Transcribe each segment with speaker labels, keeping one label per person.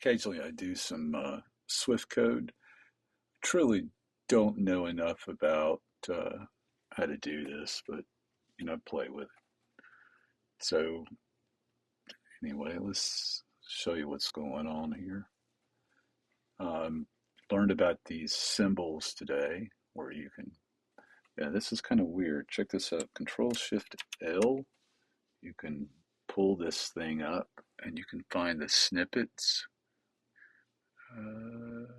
Speaker 1: Occasionally I do some Swift code. Truly don't know enough about how to do this, but play with it. So anyway, let's show you what's going on here. Um, Learned about these symbols today where you can, yeah, this is kind of weird. Check this out. Control Shift L. You can pull this thing up and you can find the snippets. Uh,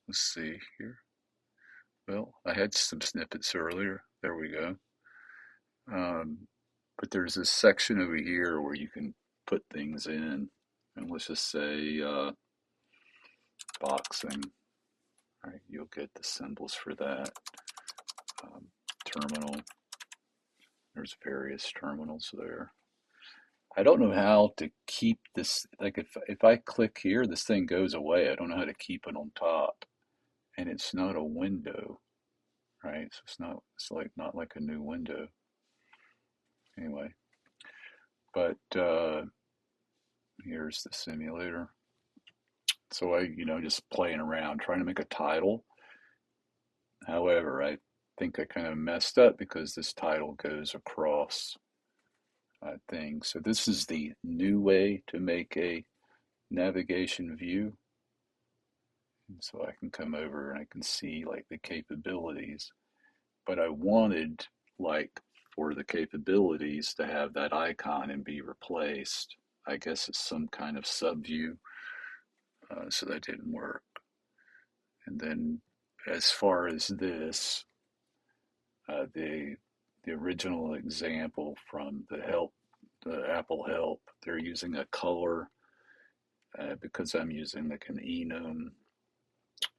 Speaker 1: let's see here. Well, I had some snippets earlier. There we go. Um, but there's this section over here where you can put things in. And let's just say boxing. All right, you'll get the symbols for that. Terminal. There's various terminals there. I don't know how to keep this. Like if I click here, this thing goes away. I don't know how to keep it on top. And it's not a window, right? So it's not. It's like not like a new window. Anyway, but here's the simulator. So just playing around, trying to make a title. However, I think I kind of messed up because this title goes across things. So this is the new way to make a navigation view. And so I can come over and I can see like the capabilities, but I wanted like for the capabilities to have that icon and be replaced. I guess it's some kind of subview, so that didn't work. And then as far as this, the original example from the Apple help, they're using a color because I'm using like an enum.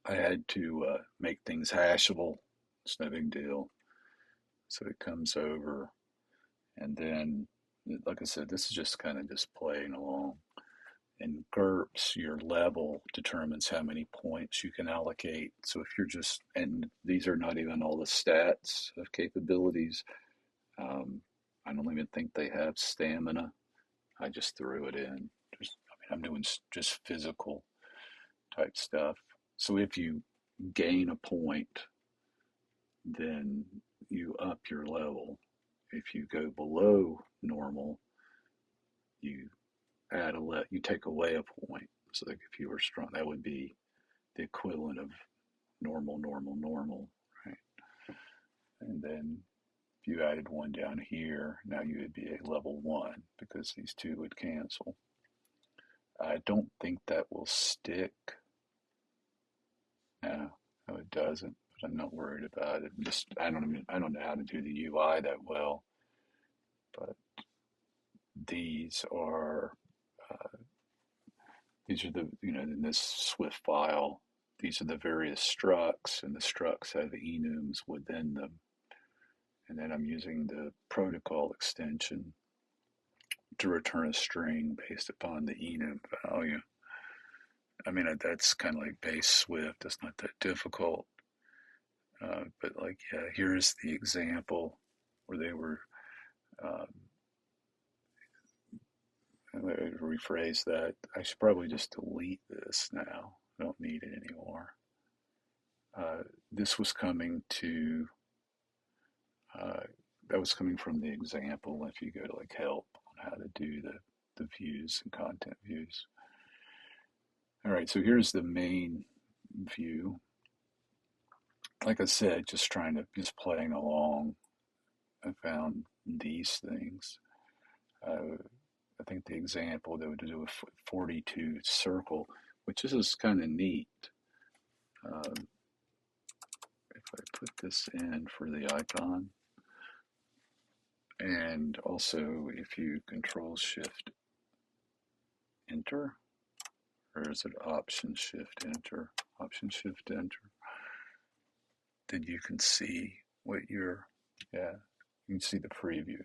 Speaker 1: I had to make things hashable. It's no big deal. So it comes over, and then, like I said, this is just kind of just playing along. And GURPS, your level determines how many points you can allocate. So if you're just, and these are not even all the stats of capabilities. Um, I don't even think they have stamina. I just threw it in. I'm doing just physical type stuff. So if you gain a point, then you up your level. If you go below normal, you you take away a point. So like if you were strong, that would be the equivalent of normal, normal, normal, right? And then if you added one down here, now you would be a level one because these two would cancel. I don't think that will stick. No, no, it doesn't. But I'm not worried about it. I don't know how to do the UI that well, but these are uh, these are the in this Swift file. These are the various structs, and the structs have enums within them. And then I'm using the protocol extension to return a string based upon the enum value. I mean, that's kind of like base Swift. It's not that difficult. But like, yeah, here's the example where they were, um, rephrase that. I should probably just delete this now. I don't need it anymore. This was coming to, uh, that was coming from the example. If you go to like help on how to do the views and content views. All right, so here's the main view. Like I said, just playing along. I found these things. I think the example they would do a 42 circle, which is kind of neat. Um, if I put this in for the icon, and also if you Control Shift Enter, or is it Option Shift Enter? Option Shift Enter. Then you can see yeah, you can see the preview.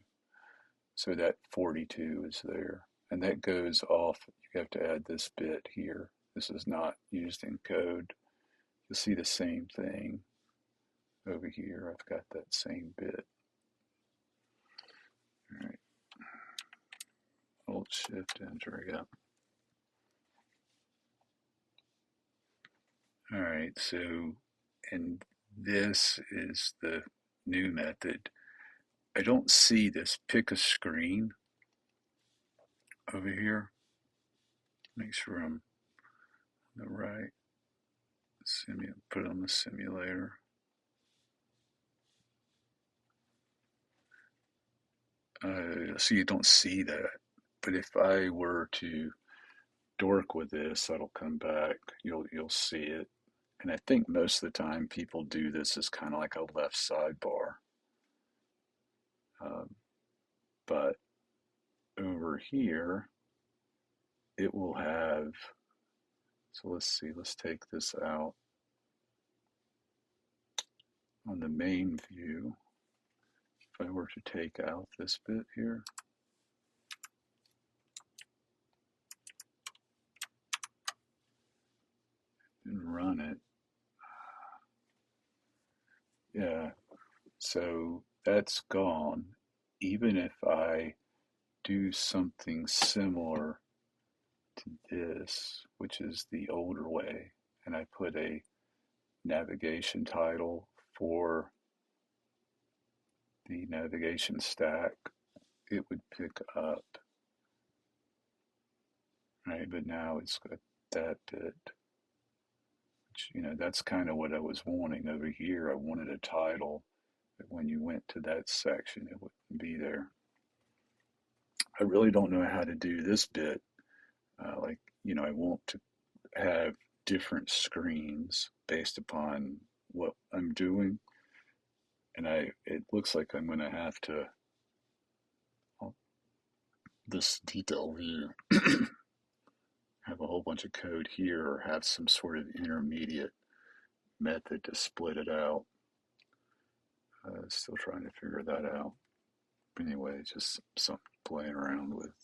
Speaker 1: So that 42 is there. And that goes off. You have to add this bit here. This is not used in code. You'll see the same thing over here. I've got that same bit. All right. Alt Shift Enter. Yeah. All right, so, and this is the new method. I don't see this pick a screen over here. Make sure I'm on the right. Put it on the simulator. So you don't see that. But if I were to dork with this, that'll come back. You'll see it. And I think most of the time people do this as kind of like a left sidebar. Um, but over here, it will have, so let's see, let's take this out. On the main view, if I were to take out this bit here, and run it, yeah, so that's gone. Even if I do something similar to this, which is the older way, and I put a navigation title for the navigation stack, it would pick up, right? But now it's got that bit, which, that's kind of what I was wanting over here. I wanted a title that when you went to that section, it wouldn't be there. I really don't know how to do this bit. Like, I want to have different screens based upon what I'm doing. And it looks like I'm going to have to, well, this detail view, have a whole bunch of code here or have some sort of intermediate method to split it out. Still trying to figure that out. But anyway, just something playing around with.